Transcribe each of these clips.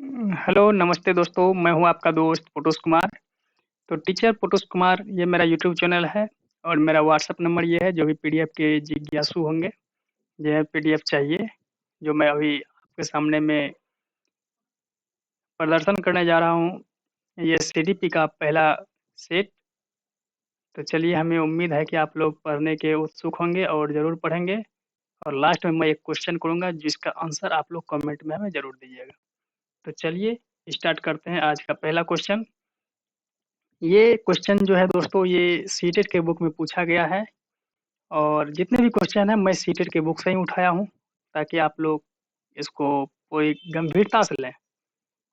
Hello, नमस्ते दोस्तों, मैं हूँ आपका दोस्त पुटुस कुमार। तो टीचर पुटुस कुमार ये मेरा यूट्यूब चैनल है और मेरा व्हाट्सएप नंबर ये है, जो भी पीडीएफ के जिज्ञासु होंगे, जिन्हें पीडीएफ चाहिए, जो मैं अभी आपके सामने में प्रदर्शन करने जा रहा हूँ, ये सीडीपी का पहला सेट। तो चलिए, हमें उम्मीद है कि आप लोग पढ़ने के उत्सुक होंगे और ज़रूर पढ़ेंगे और लास्ट में मैं एक क्वेश्चन करूँगा, जिसका आंसर आप लोग कमेंट में हमें ज़रूर दीजिएगा। तो चलिए, स्टार्ट करते हैं आज का पहला क्वेश्चन। ये क्वेश्चन जो है दोस्तों, ये सीटेट के बुक में पूछा गया है और जितने भी क्वेश्चन हैं मैं सीटेट के बुक से ही उठाया हूँ, ताकि आप लोग इसको पूरी गंभीरता से लें।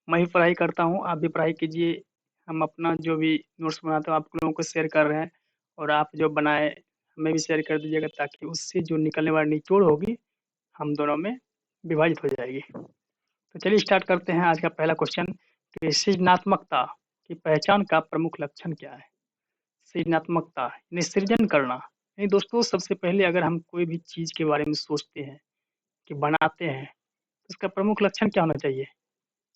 मैं भी पढ़ाई करता हूँ, आप भी पढ़ाई कीजिए। हम अपना जो भी नोट्स बनाते हैं आप लोगों को शेयर कर रहे हैं और आप जो बनाए हमें भी शेयर कर दीजिएगा, ताकि उससे जो निकलने वाली निचोड़ होगी हम दोनों में विभाजित हो जाएगी। तो चलिए स्टार्ट करते हैं आज का पहला क्वेश्चन कि सृजनात्मकता की पहचान का प्रमुख लक्षण क्या है। सृजनात्मकता यानी सृजन करना। नहीं दोस्तों, सबसे पहले अगर हम कोई भी चीज़ के बारे में सोचते हैं कि बनाते हैं, तो उसका प्रमुख लक्षण क्या होना चाहिए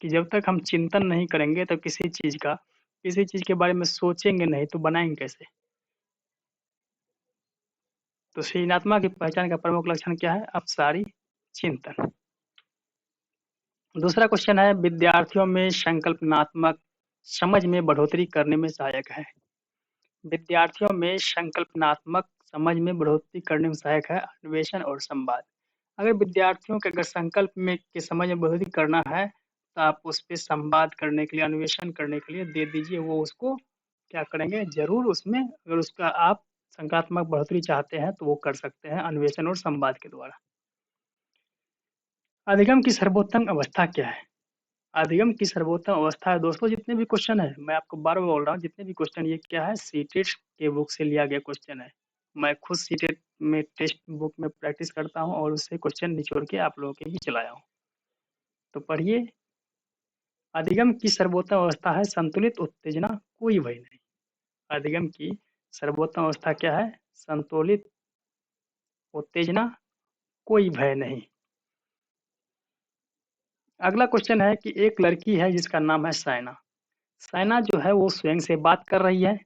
कि जब तक हम चिंतन नहीं करेंगे तो किसी चीज़ के बारे में सोचेंगे नहीं तो बनाएंगे कैसे। तो सृजनात्मक की पहचान का प्रमुख लक्षण क्या है? अपसारी चिंतन। दूसरा क्वेश्चन है, विद्यार्थियों में संकल्पनात्मक समझ में बढ़ोतरी करने में सहायक है। विद्यार्थियों में संकल्पनात्मक समझ में बढ़ोतरी करने में सहायक है अन्वेषण और संवाद। अगर विद्यार्थियों के अगर संकल्प में की समझ में बढ़ोतरी करना है, तो आप उस पे संवाद करने के लिए, अन्वेषण करने के लिए दे दीजिए, वो उसको क्या करेंगे, ज़रूर उसमें अगर उसका आप संकल्पात्मक बढ़ोतरी चाहते हैं, तो वो कर सकते हैं अन्वेषण और संवाद के द्वारा। अधिगम की सर्वोत्तम अवस्था क्या है? अधिगम की सर्वोत्तम अवस्था है दोस्तों, जितने भी क्वेश्चन है, मैं आपको बार बार बोल रहा हूँ, जितने भी क्वेश्चन ये क्या है, सीटेट के बुक से लिया गया क्वेश्चन है। मैं खुद सीटेट में टेक्स्ट बुक में प्रैक्टिस करता हूँ और उससे क्वेश्चन निचोड़ के आप लोगों के बीच लाया हूँ। तो पढ़िए, अधिगम की सर्वोत्तम अवस्था है संतुलित उत्तेजना, कोई भय नहीं। अधिगम की सर्वोत्तम अवस्था क्या है? संतुलित उत्तेजना, कोई भय नहीं। अगला क्वेश्चन है कि एक लड़की है जिसका नाम है साइना। साइना जो है वो स्वयं से बात कर रही है।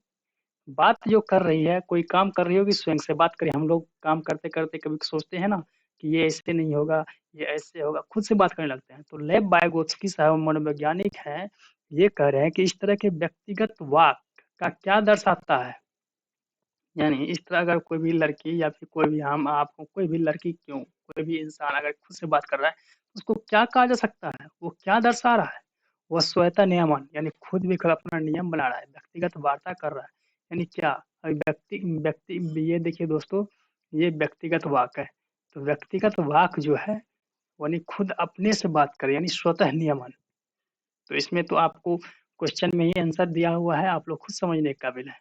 बात जो कर रही है, कोई काम कर रही होगी, स्वयं से बात करी। हम लोग काम करते करते कभी सोचते हैं ना कि ये ऐसे नहीं होगा, ये ऐसे होगा, खुद से बात करने लगते हैं। तो लेव वाइगोत्स्की साहब मनोवैज्ञानिक हैं, ये कह रहे हैं कि इस तरह के व्यक्तिगत वाक का क्या दर्शाता है। यानी इस तरह अगर कोई भी लड़की या फिर कोई भी हम आप कोई भी लड़की क्यों, कोई भी इंसान अगर खुद से बात कर रहा है, तो उसको क्या कहा जा सकता है, वो क्या दर्शा रहा है? वह स्वयता नियमन, यानी खुद भी खुद अपना नियम बना रहा है, व्यक्तिगत वार्ता कर रहा है। यानी क्या, अभी व्यक्ति व्यक्ति ये देखिए दोस्तों, ये व्यक्तिगत वाक है। तो व्यक्तिगत वाक जो है, यानी खुद अपने से बात करे, यानी स्वतः नियमन। तो इसमें तो आपको क्वेश्चन में ही आंसर दिया हुआ है, आप लोग खुद समझने के काबिल है।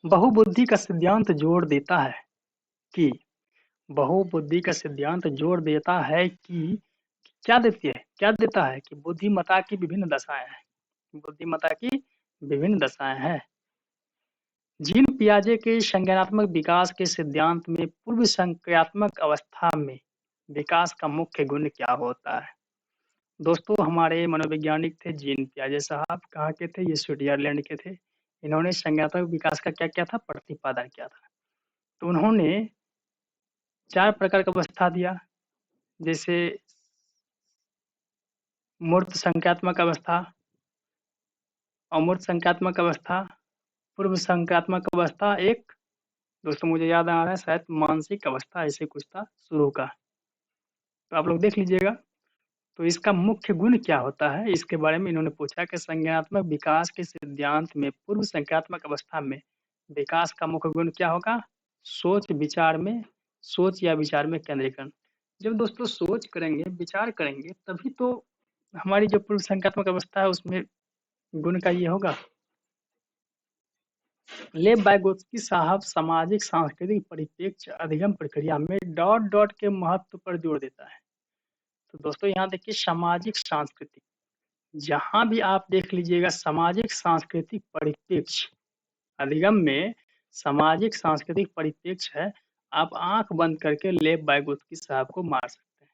बहुबुद्धि का सिद्धांत जोड़ देता है कि बहुबुद्धि का सिद्धांत जोड़ देता है कि क्या देता है कि बुद्धिमत्ता की विभिन्न दशाएं हैं। बुद्धिमत्ता की विभिन्न दशाएं हैं। जीन पियाजे के संज्ञानात्मक विकास के सिद्धांत में पूर्व संक्रियात्मक अवस्था में विकास का मुख्य गुण क्या होता है? दोस्तों, हमारे मनोवैज्ञानिक थे जीन पियाजे साहब, कहाँ के थे? ये स्विट्जरलैंड के थे। इन्होंने संज्ञानात्मक विकास का क्या क्या था, प्रतिपादन किया था। तो उन्होंने 4 प्रकार का अवस्था दिया, जैसे मूर्त संख्यात्मक अवस्था, अमूर्त संख्यात्मक अवस्था, पूर्व संख्यात्मक अवस्था, एक दोस्तों मुझे याद आ रहा है शायद मानसिक अवस्था, ऐसे कुछ था शुरू का। तो आप लोग देख लीजिएगा। तो इसका मुख्य गुण क्या होता है, इसके बारे में इन्होंने पूछा कि संज्ञानात्मक विकास के सिद्धांत में पूर्व संख्यात्मक अवस्था में विकास का मुख्य गुण क्या होगा? सोच या विचार में केंद्रीकरण। जब दोस्तों सोच करेंगे, विचार करेंगे, तभी तो हमारी जो पूर्व संख्यात्मक अवस्था है उसमें गुण का ये होगा। लेव वाइगोत्स्की साहब सामाजिक सांस्कृतिक परिप्रेक्ष्य अधिगम प्रक्रिया में डॉट डॉट के महत्व पर जोर देता है। तो दोस्तों यहाँ देखिए, सामाजिक सांस्कृतिक, जहां भी आप देख लीजिएगा सामाजिक सांस्कृतिक परिप्रेक्ष्य, अधिगम में सामाजिक सांस्कृतिक परिप्रेक्ष्य है। आप आंख बंद करके लेव वाइगोत्स्की साहब को मार सकते हैं।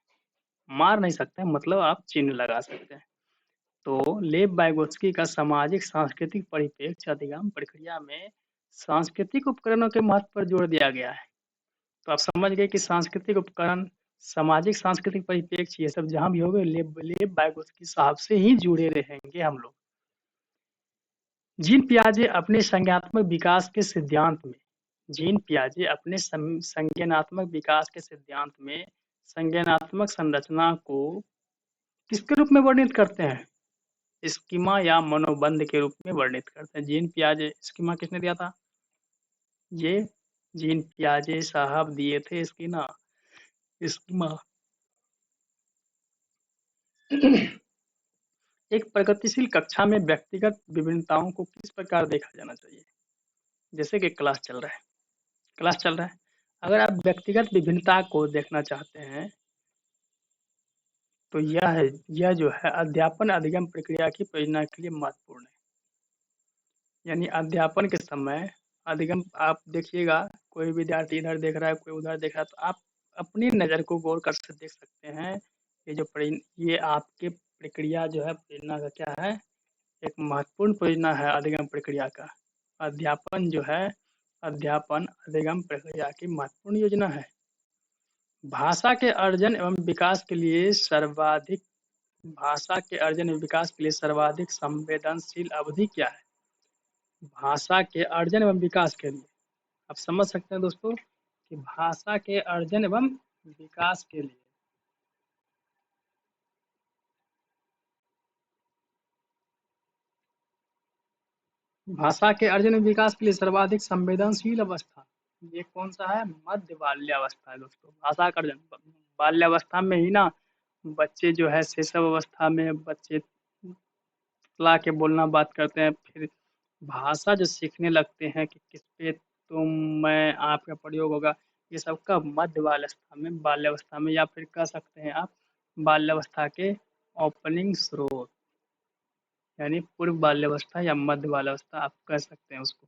मार नहीं सकते हैं, मतलब आप चिन्ह लगा सकते हैं। तो लेव वाइगोत्स्की का सामाजिक सांस्कृतिक परिप्रेक्ष्य अधिगम प्रक्रिया में सांस्कृतिक उपकरणों के महत्व पर जोर दिया गया है। तो आप समझ गए कि सांस्कृतिक उपकरण, सामाजिक सांस्कृतिक परिप्रेक्ष्य, ये सब जहाँ भी होंगे लेव लेव वाइगोत्स्की साहब से ही जुड़े रहेंगे हम लोग। जीन पियाजे अपने संज्ञानात्मक विकास के सिद्धांत में जीन पियाजे अपने संज्ञानात्मक विकास के सिद्धांत में संज्ञानात्मक संरचना को किसके रूप में वर्णित करते हैं? स्कीमा या मनोबंध के रूप में वर्णित करते हैं। जीन पियाजे, स्कीमा किसने दिया था? ये जीन पियाजे साहब दिए थे स्कीमा। स्कीमा एक प्रगतिशील कक्षा में व्यक्तिगत विभिन्नताओं को किस प्रकार देखा जाना चाहिए? जैसे कि क्लास चल रहा है। अगर आप व्यक्तिगत विभिन्नता को देखना चाहते हैं तो यह जो है अध्यापन अधिगम प्रक्रिया की परियोजना के लिए महत्वपूर्ण है। यानी अध्यापन के समय अधिगम, आप देखिएगा कोई विद्यार्थी इधर देख रहा है, कोई उधर देख रहा है, तो आप अपनी नज़र को गौर कर से देख सकते हैं। ये आपके प्रक्रिया जो है परियोजना का क्या है? एक महत्वपूर्ण परियोजना है अधिगम प्रक्रिया का। अध्यापन जो है, अध्यापन अधिगम प्रक्रिया की महत्वपूर्ण योजना है। भाषा के अर्जन एवं विकास के लिए सर्वाधिक भाषा के अर्जन एवं विकास के लिए सर्वाधिक संवेदनशील अवधि क्या है? भाषा के अर्जन एवं विकास के लिए आप समझ सकते हैं दोस्तों कि भाषा के अर्जन एवं विकास के लिए भाषा के अर्जन एवं विकास के लिए सर्वाधिक संवेदनशील अवस्था, ये कौन सा है? मध्य बाल्यावस्था है दोस्तों। भाषा का अर्जन बाल्यावस्था में ही ना, बच्चे जो है शैशव अवस्था में बच्चे ला के बोलना बात करते हैं, फिर भाषा जो सीखने लगते हैं कि किस पे तुम मैं आपका प्रयोग होगा, ये सब का मध्य बाल्यावस्था में या फिर कह सकते हैं आप बाल्यावस्था के ओपनिंग स्रोत, यानी पूर्व बाल्यावस्था या मध्य बाल्यावस्था आप कह सकते हैं उसको।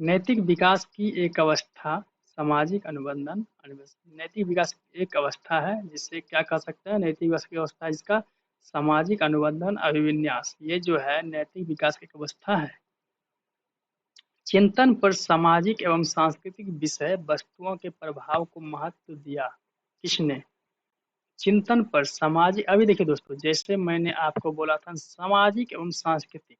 नैतिक विकास की एक अवस्था सामाजिक नैतिक विकास एक अवस्था है जिससे क्या कह सकते हैं? नैतिक विकास की अवस्था इसका सामाजिक अनुबंधन अभिविन्यास, ये जो है नैतिक विकास की एक अवस्था है। चिंतन पर सामाजिक एवं सांस्कृतिक विषय वस्तुओं के प्रभाव को महत्व दिया किसने? चिंतन पर सामाजिक, अभी देखिए दोस्तों, जैसे मैंने आपको बोला था सामाजिक एवं सांस्कृतिक,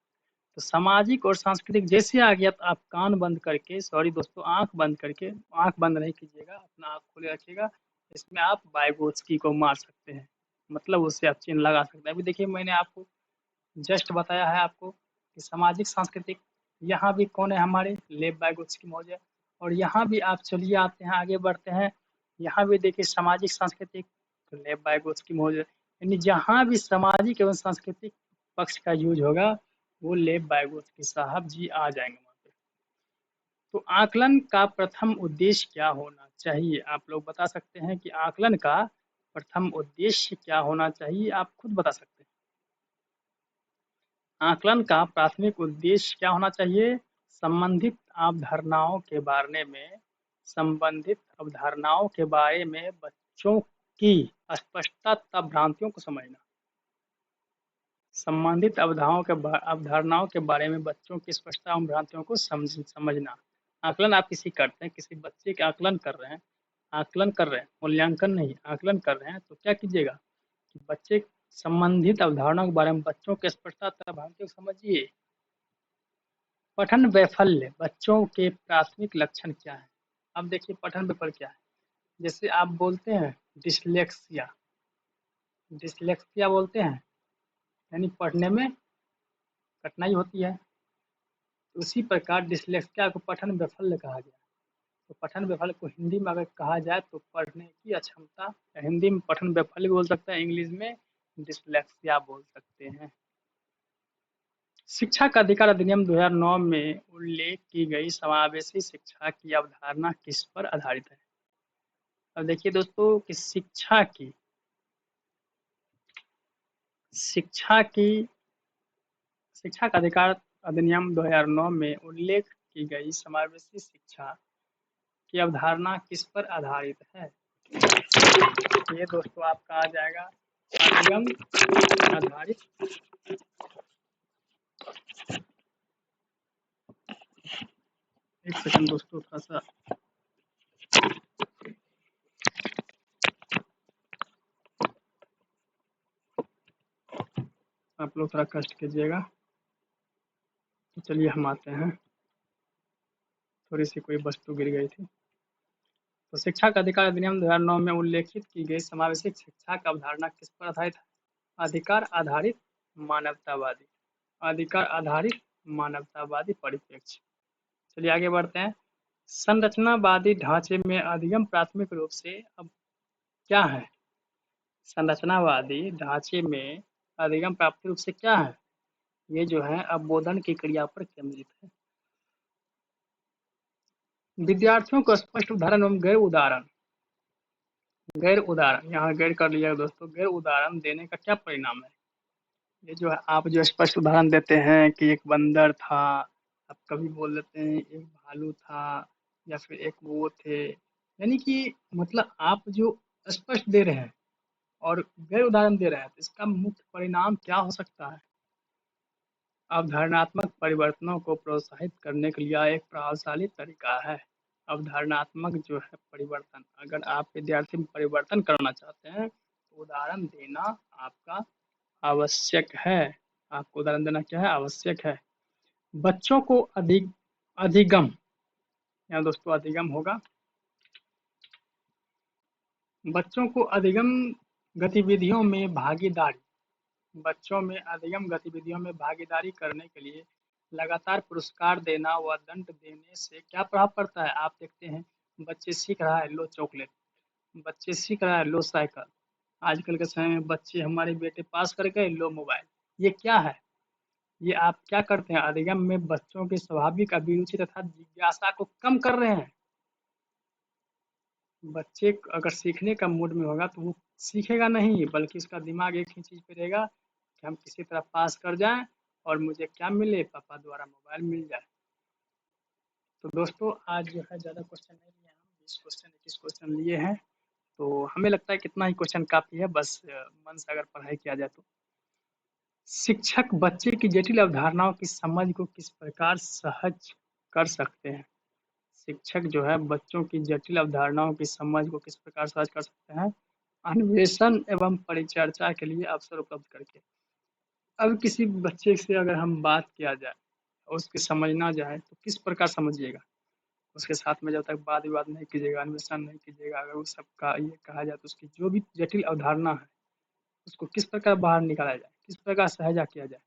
तो सामाजिक और सांस्कृतिक जैसे आ गया तो आप कान बंद करके, सॉरी दोस्तों, आंख बंद करके, आंख बंद नहीं कीजिएगा, अपना आंख खोले रखिएगा, इसमें आप वाइगोत्स्की को मार सकते हैं, मतलब उससे आप चिन्ह लगा सकते हैं। अभी देखिए मैंने आपको जस्ट बताया है आपको कि सामाजिक सांस्कृतिक, यहाँ भी कौन है? हमारे लेव वाइगोत्स्की महोदय। और यहाँ भी आप चलिए आते हैं, आगे बढ़ते हैं, यहाँ भी देखिए सामाजिक सांस्कृतिक, तो लेव वाइगोत्स्की महोदय। यानी जहाँ भी सामाजिक एवं सांस्कृतिक पक्ष का यूज होगा वो लेव वाइगोत्स्की साहब जी आ जाएंगे वहाँ पे। तो आकलन का प्रथम उद्देश्य क्या होना चाहिए? आप लोग बता सकते हैं कि आकलन का प्रथम उद्देश्य क्या होना चाहिए? आप खुद बता सकते हैं। आकलन का प्राथमिक उद्देश्य क्या होना चाहिए? संबंधित अवधारणाओं के बारे में बच्चों की स्पष्टता तथा भ्रांतियों को समझना। संबंधित अवधारणाओं के बारे में बच्चों की स्पष्टता एवं भ्रांतियों को समझना। आकलन आप किसी करते हैं, किसी बच्चे के आकलन कर रहे हैं, मूल्यांकन नहीं, आकलन कर रहे हैं, तो क्या कीजिएगा कि बच्चे संबंधित अवधारणाओं के बारे में बच्चों की स्पष्टता तथा भ्रांतियों को समझिए। पठन वैफल्य बच्चों के प्राथमिक लक्षण क्या है? अब देखिए पठन वैफल्य क्या है। जैसे आप बोलते हैं डिसलेक्सिया, डिसलेक्सिया बोलते हैं, यानी पढ़ने में कठिनाई होती है। उसी प्रकार डिसलेक्सिया को पठन वैफल्य कहा गया। तो पठन वैफल्य को हिंदी में अगर कहा जाए तो पढ़ने की अक्षमता, हिंदी में पठन वैफल्य बोल सकते हैं, इंग्लिश में डिसलेक्सिया बोल सकते हैं। शिक्षा का अधिकार अधिनियम 2009 में उल्लेख की गई समावेशी शिक्षा की अवधारणा किस पर आधारित है? अब देखिए दोस्तों कि शिक्षा का अधिकार अधिनियम 2009 में उल्लेख की गई समावेशी शिक्षा की अवधारणा किस पर आधारित है? ये दोस्तों आपका आ जाएगा अधिगम आधारित। एक सेकंड दोस्तों, थोड़ा सा आप लोग थोड़ा कष्ट कीजिएगा। तो चलिए हम आते हैं। थोड़ी सी कोई वस्तु गिर गई थी। तो शिक्षा का अधिकार अधिनियम 2009 में उल्लेखित की गई समावेशी शिक्षा का अवधारणा किस पर आधारित है? अधिकार आधारित मानवतावादी। अधिकार आधारित मानवतावादी परिप्रेक्ष्य। चलिए आगे बढ़ते हैं। संरचनावादी ढांचे में अधिगम प्राथमिक रूप से अब क्या है? संरचनावादी ढांचे में अधिगम प्राथमिक रूप से क्या है? ये जो है अवबोधन की क्रिया पर केंद्रित है। विद्यार्थियों को स्पष्ट उदाहरण एवं गैर उदाहरण, यहाँ गैर कर लिया दोस्तों। गैर उदाहरण देने का क्या परिणाम है? ये जो है आप जो स्पष्ट उदाहरण देते हैं कि एक बंदर था, आप कभी बोल देते हैं एक भालू था, या फिर एक वो थे, यानी कि मतलब आप जो स्पष्ट दे रहे हैं और गैर उदाहरण दे रहे हैं, तो इसका मुख्य परिणाम क्या हो सकता है? अवधारणात्मक परिवर्तनों को प्रोत्साहित करने के लिए एक प्रभावशाली तरीका है। अवधारणात्मक जो है परिवर्तन, अगर आप विद्यार्थी में परिवर्तन करना चाहते हैं तो उदाहरण देना आपका आवश्यक है। आपको उदाहरण देना क्या है? आवश्यक है। बच्चों को अधिगम, यहाँ दोस्तों अधिगम होगा। बच्चों को अधिगम गतिविधियों में भागीदारी, बच्चों में अधिगम गतिविधियों में भागीदारी करने के लिए लगातार पुरस्कार देना व दंड देने से क्या प्रभाव पड़ता है? आप देखते हैं बच्चे सीख रहा है, लो चॉकलेट। बच्चे सीख रहा है, लो साइकिल। आजकल के समय में बच्चे, हमारे बेटे पास कर गए, लो मोबाइल। ये क्या है? ये आप क्या करते हैं? अधिगम में बच्चों की स्वाभाविक अभिरुचि तथा जिज्ञासा को कम कर रहे हैं। बच्चे अगर सीखने का मूड में होगा तो वो सीखेगा नहीं, बल्कि उसका दिमाग एक ही चीज पे रहेगा कि हम किसी तरह पास कर जाएं और मुझे क्या मिले, पापा द्वारा मोबाइल मिल जाए। तो दोस्तों आज जो है ज़्यादा क्वेश्चन नहीं लिए, हम 20 क्वेश्चन 21 क्वेश्चन लिए हैं। तो हमें लगता है कितना ही क्वेश्चन काफ़ी है, बस मन से अगर पढ़ाई किया जाए तो। शिक्षक बच्चे की जटिल अवधारणाओं की समझ को किस प्रकार सहज कर सकते हैं? शिक्षक जो है बच्चों की जटिल अवधारणाओं की समझ को किस प्रकार सहज कर सकते हैं? अन्वेषण एवं परिचर्चा के लिए अवसर उपलब्ध करके। अब किसी बच्चे से अगर हम बात किया जाए और उसकी समझना जाए तो किस प्रकार समझिएगा? उसके साथ में जब तक वाद विवाद नहीं कीजिएगा, अन्वेषण नहीं कीजिएगा, अगर उस सबका ये कहा जाए तो उसकी जो भी जटिल अवधारणा है उसको किस प्रकार बाहर निकाला जाए, किस प्रकार सहजा किया जाए,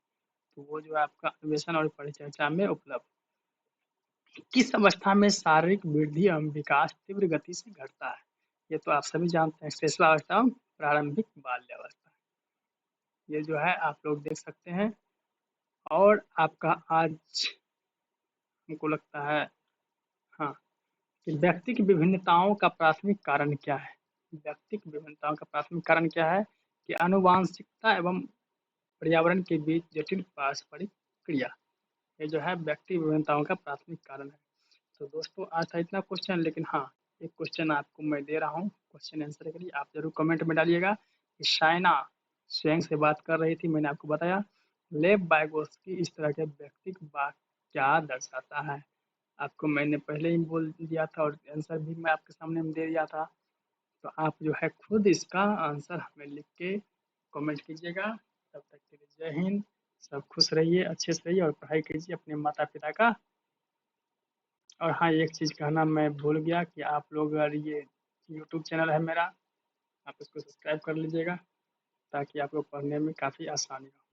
तो वो जो है आपका अन्वेषण और परिचर्चा में उपलब्ध। किस अवस्था में शारीरिक वृद्धि एवं विकास तीव्र गति से घटता है? ये तो आप सभी जानते हैं, शिशुअवस्था एवं प्रारंभिक बाल्यावस्था। ये जो है आप लोग देख सकते हैं। और आपका आज हमको लगता है, हाँ, कि व्यक्ति की विभिन्नताओं का प्राथमिक कारण क्या है? व्यक्ति की विभिन्नताओं का प्राथमिक कारण क्या है? कि आनुवांशिकता एवं पर्यावरण के बीच जटिल पारस्परिक क्रिया। ये जो है व्यक्ति विभिन्नताओं का प्राथमिक कारण है। तो दोस्तों आज था इतना क्वेश्चन, लेकिन हाँ, एक क्वेश्चन आपको मैं दे रहा हूँ क्वेश्चन आंसर के लिए, आप जरूर कमेंट में डालिएगा कि शाइना स्वयं से बात कर रही थी। मैंने आपको बताया लेव वाइगोत्स्की इस तरह के व्यक्ति की बात क्या दर्शाता है। आपको मैंने पहले ही बोल दिया था और आंसर भी मैं आपके सामने में दे दिया था। तो आप जो है खुद इसका आंसर हमें लिख के कमेंट कीजिएगा। तब तक के लिए जय हिंद। सब खुश रहिए, अच्छे से रहिए और पढ़ाई कीजिए अपने माता पिता का। और हाँ, एक चीज़ कहना मैं भूल गया कि आप लोग अगर ये यूट्यूब चैनल है मेरा, आप इसको सब्सक्राइब कर लीजिएगा ताकि आपको पढ़ने में काफ़ी आसानी हो।